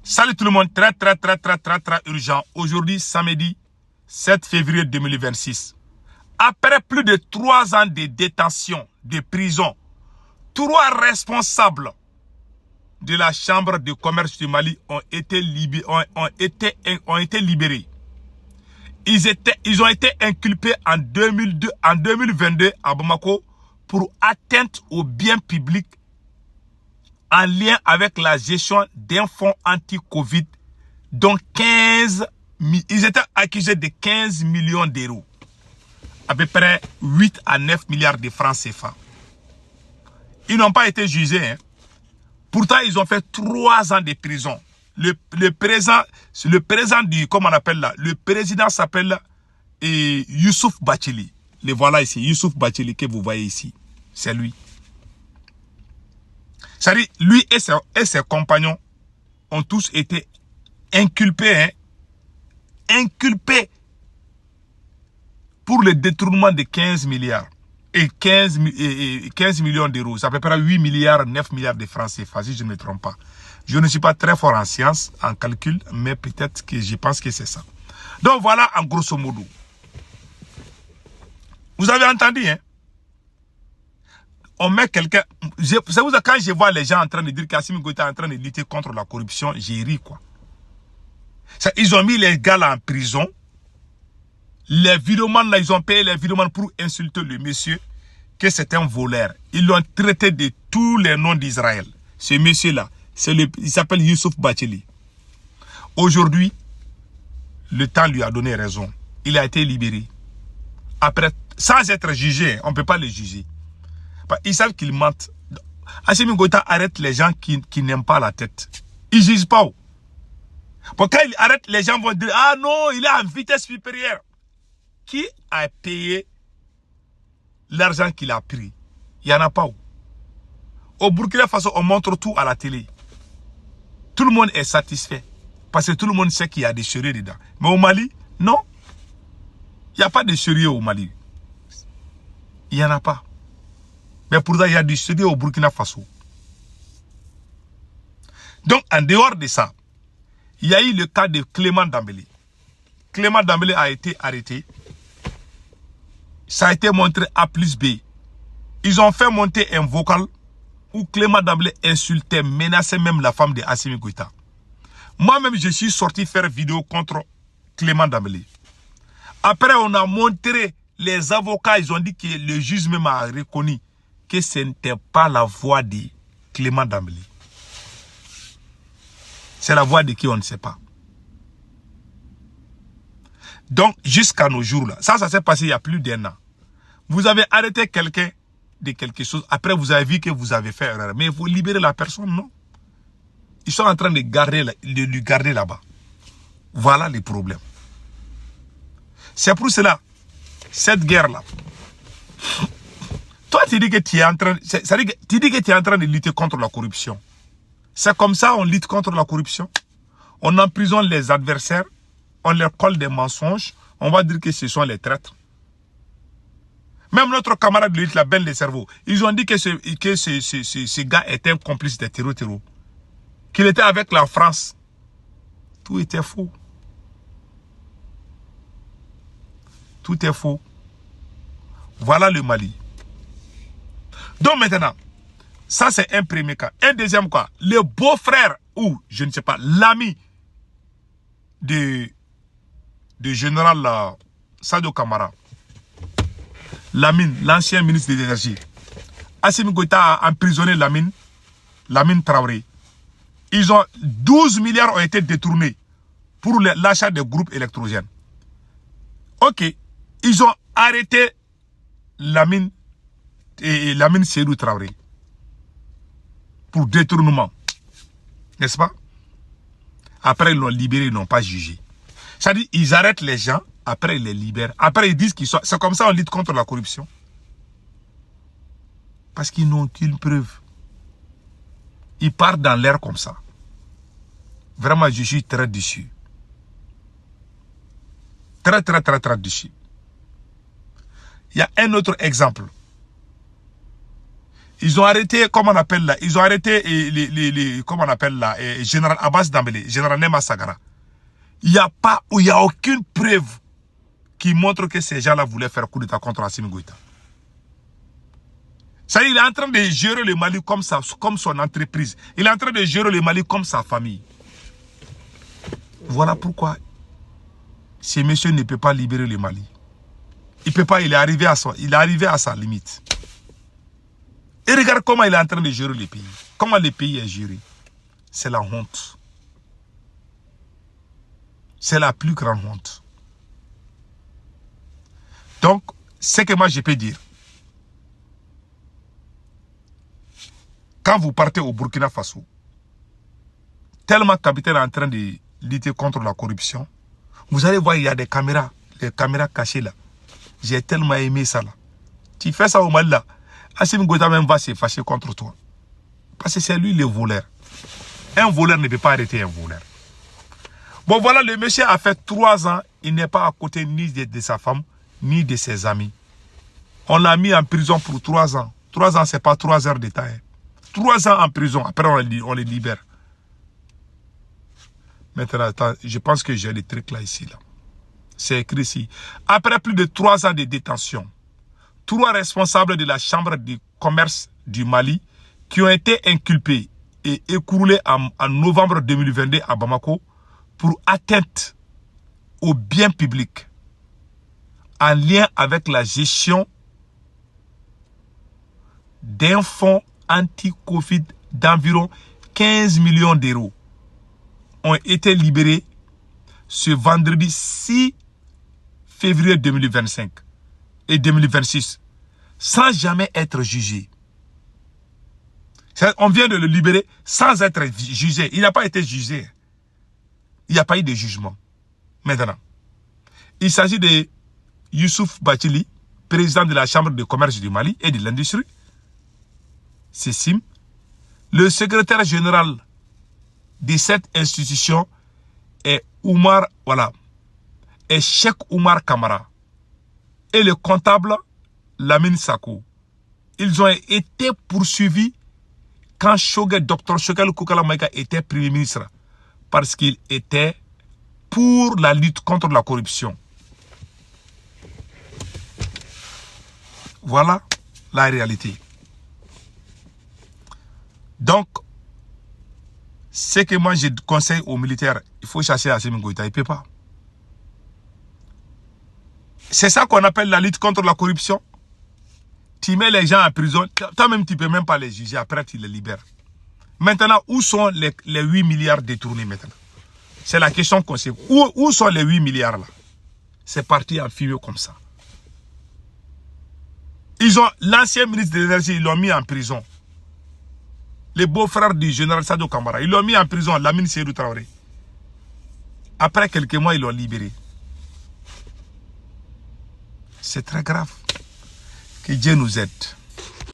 Salut tout le monde, très urgent. Aujourd'hui, samedi 7 février 2026. Après plus de 3 ans de détention, de prison, 3 responsables de la Chambre de commerce du Mali ont été libérés. Ils ont été inculpés en 2022 à Bamako pour atteinte aux biens publics en lien avec la gestion d'un fonds anti-Covid, dont ils étaient accusés de 15 millions d'euros, à peu près 8 à 9 milliards de francs CFA. Ils n'ont pas été jugés. Hein. Pourtant, ils ont fait 3 ans de prison. Le président du, comment on appelle là, le président s'appelle Youssouf Bathily. Le voilà ici, Youssouf Bathily que vous voyez ici. C'est lui. C'est-à-dire, lui et ses compagnons ont tous été inculpés, hein, inculpés pour le détournement de 15 milliards et 15 millions d'euros. C'est à peu près 8 milliards, 9 milliards de francs CFA, si je ne me trompe pas. Je ne suis pas très fort en sciences, en calcul, mais peut-être que je pense que c'est ça. Donc voilà en grosso modo. Vous avez entendu, hein? On met quelqu'un... Quand je vois les gens en train de dire qu'Assimi Goïta est en train de lutter contre la corruption, j'ai ri, quoi. Ils ont mis les gars là en prison. Les vidéomans là, ils ont payé les vidéomans pour insulter le monsieur, que c'est un voleur. Ils l'ont traité de tous les noms d'Israël. Ce monsieur-là, il s'appelle Youssouf Bathily. Aujourd'hui, le temps lui a donné raison. Il a été libéré. Après, sans être jugé, on ne peut pas le juger. Ils savent qu'ils mentent. Assimi Goïta arrête les gens qui n'aiment pas la tête. Ils ne jugent pas. Quand il arrête, les gens vont dire, ah non, il est en vitesse supérieure. Qui a payé l'argent qu'il a pris? Il n'y en a pas. Au Burkina Faso, on montre tout à la télé. Tout le monde est satisfait. Parce que tout le monde sait qu'il y a des sérieux dedans. Mais au Mali, non. Il n'y a pas de sérieux au Mali. Il n'y en a pas. Mais pourtant, il y a du sérieux au Burkina Faso. Donc, en dehors de ça, il y a eu le cas de Clément Dembélé. Clément Dembélé a été arrêté. Ça a été montré A plus B. Ils ont fait monter un vocal où Clément Dembélé insultait, menaçait même la femme de Assimi Goïta. Moi-même, je suis sorti faire vidéo contre Clément Dembélé. Après, on a montré les avocats, ils ont dit que le juge même a reconnu que ce n'était pas la voix de Clément Dembélé. C'est la voix de qui on ne sait pas. Donc, jusqu'à nos jours là, ça s'est passé il y a plus d'1 an. Vous avez arrêté quelqu'un de quelque chose, après vous avez vu que vous avez fait erreur. Mais vous libérez la personne, non? Ils sont en train de lui garder là-bas. Voilà les problèmes. C'est pour cela, cette guerre-là, toi tu dis que tu es en train, tu dis que tu es en train de lutter contre la corruption. C'est comme ça on lutte contre la corruption. On emprisonne les adversaires, on leur colle des mensonges, on va dire que ce sont les traîtres. Même notre camarade de lutte, la belle des cerveaux, ils ont dit que ce gars était un complice des terreaux. Qu'il était avec la France. Tout était faux. Tout est faux. Voilà le Mali. Donc maintenant, ça c'est un premier cas. Un deuxième cas, le beau-frère ou, je ne sais pas, l'ami de général Sadio Kamara, Lamine, l'ancien ministre de l'énergie. Assimi Goïta a emprisonné Lamine Traoré. 12 milliards ont été détournés pour l'achat des groupes électrogènes. Ok, ils ont arrêté Lamine Seydou Traoré pour détournement. N'est-ce pas? Après, ils l'ont libéré, ils n'ont pas jugé. C'est-à-dire, ils arrêtent les gens, après ils les libèrent. Après, ils disent qu'ils sont... C'est comme ça on lutte contre la corruption. Parce qu'ils n'ont aucune preuve. Ils partent dans l'air comme ça. Vraiment, je suis très déçu. Très déçu. Il y a un autre exemple. Ils ont arrêté, comment on appelle là, ils ont arrêté comment on appelle là, général Abbas Dambélé, général Nema Sagara. Il n'y a aucune preuve qui montre que ces gens-là voulaient faire coup d'état contre Assimi Goïta. Ça, il est en train de gérer le Mali comme son entreprise. Il est en train de gérer le Mali comme sa famille. Voilà pourquoi ce monsieur ne peut pas libérer le Mali. Il peut pas, il est arrivé à sa limite. Et regarde comment il est en train de gérer le pays. Comment le pays est géré. C'est la honte. C'est la plus grande honte. Donc, ce que moi je peux dire, quand vous partez au Burkina Faso, tellement capitaine est en train de lutter contre la corruption, vous allez voir, il y a des caméras cachées là. J'ai tellement aimé ça là. Tu fais ça au Mali là, Assimi Goïta même va se fâcher contre toi. Parce que c'est lui le voleur. Un voleur ne peut pas arrêter un voleur. Bon voilà, le monsieur a fait 3 ans, il n'est pas à côté ni de sa femme, ni de ses amis. On l'a mis en prison pour 3 ans. 3 ans, c'est pas 3 heures de temps. 3 ans en prison, après on les libère. Maintenant, attends, je pense que j'ai les trucs là ici. Là. C'est écrit ici. Après plus de 3 ans de détention, 3 responsables de la Chambre de commerce du Mali qui ont été inculpés et écroulés en novembre 2022 à Bamako pour atteinte aux biens publics en lien avec la gestion d'un fonds anti-Covid d'environ 15 millions d'euros ont été libérés ce vendredi 6 février 2025 et 2026 sans jamais être jugé. On vient de le libérer sans être jugé. Il n'a pas été jugé. Il n'y a pas eu de jugement. Maintenant, il s'agit de Youssouf Bathily, président de la Chambre de commerce du Mali et de l'industrie. C'est Sim. Le secrétaire général de cette institution est Cheikh Oumar Kamara. Et le comptable Lamine Sako. Ils ont été poursuivis quand Dr Choguel Kokala Maïga était Premier ministre. Parce qu'il était pour la lutte contre la corruption. Voilà la réalité. Donc, ce que moi je conseille aux militaires, il faut chasser Assimi Goïta, il ne peut pas. C'est ça qu'on appelle la lutte contre la corruption. Tu mets les gens en prison, toi-même tu ne peux même pas les juger, après tu les libères. Maintenant, où sont les 8 milliards détournés maintenant? C'est la question qu'on sait. Où sont les 8 milliards là? C'est parti en fumée comme ça. Ils ont l'ancien ministre de l'énergie, ils l'ont mis en prison. Les beaux-frères du général Sadio Kamara, ils l'ont mis en prison, Lamine Seydou Traoré. Après quelques mois, ils l'ont libéré. C'est très grave. Que Dieu nous aide.